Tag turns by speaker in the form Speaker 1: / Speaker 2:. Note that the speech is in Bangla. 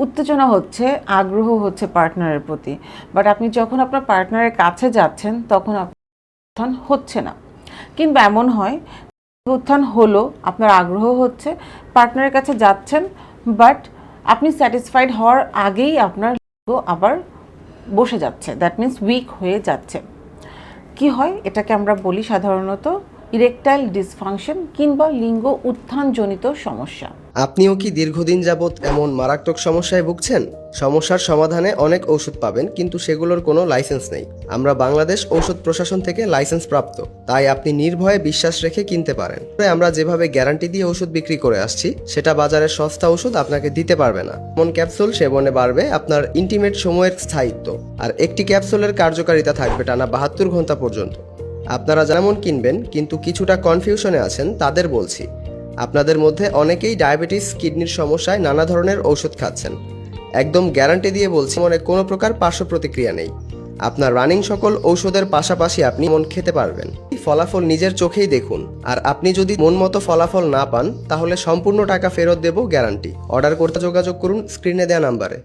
Speaker 1: উত্তেজনা হচ্ছে, আগ্রহ হচ্ছে পার্টনারের প্রতি, বাট আপনি যখন আপনার পার্টনারের কাছে যাচ্ছেন তখন উত্থান হচ্ছে না। কিংবা এমন হয় উত্থান হলো, আপনার আগ্রহ হচ্ছে, পার্টনারের কাছে যাচ্ছেন, বাট আপনি স্যাটিসফাইড হওয়ার আগেই আপনার লিঙ্গ আবার বসে যাচ্ছে, দ্যাট মিন্স উইক হয়ে যাচ্ছে। কি হয়, এটাকে আমরা বলি সাধারণত ইরেকটাইল ডিসফাংশন কিংবা লিঙ্গ উত্থানজনিত সমস্যা।
Speaker 2: আপনিও কি দীর্ঘদিন যাবৎ এমন মারাত্মক সমস্যায় ভুগছেন? সমস্যার সমাধানে অনেক ওষুধ পাবেন, কিন্তু সেগুলোর কোনো লাইসেন্স নেই। আমরা বাংলাদেশ ঔষধ প্রশাসন থেকে লাইসেন্স প্রাপ্ত, তাই আপনি নির্ভয়ে বিশ্বাস রেখে কিনতে পারেন। আমরা যেভাবে গ্যারান্টি দিয়ে ওষুধ বিক্রি করে আসছি, সেটা বাজারের সস্তা ওষুধ আপনাকে দিতে পারবে না। এমন ক্যাপসুল সেবনে বাড়বে আপনার ইন্টিমেট সময়ের স্থায়িত্ব, আর একটি ক্যাপসুলের কার্যকারিতা থাকবে টানা 72 ঘন্টা পর্যন্ত। আপনারা যেমন কিনবেন কিন্তু কিছুটা কনফিউশনে আছেন, তাদের বলছি, আপনাদের মধ্যে অনেকেই ডায়াবেটিস, কিডনির সমস্যায় নানা ধরনের ঔষধ খাচ্ছেন। একদম গ্যারান্টি দিয়ে বলছি, মনে কোনো প্রকার পার্শ্ব প্রতিক্রিয়া নেই। আপনার রানিং সকল ঔষধের পাশাপাশি আপনি মন খেতে পারবেন। ফলাফল নিজের চোখেই দেখুন। আর আপনি যদি মন মতো ফলাফল না পান, তাহলে সম্পূর্ণ টাকা ফেরত দেব, গ্যারান্টি। অর্ডার করতে যোগাযোগ করুন স্ক্রিনে দেওয়া নাম্বারে।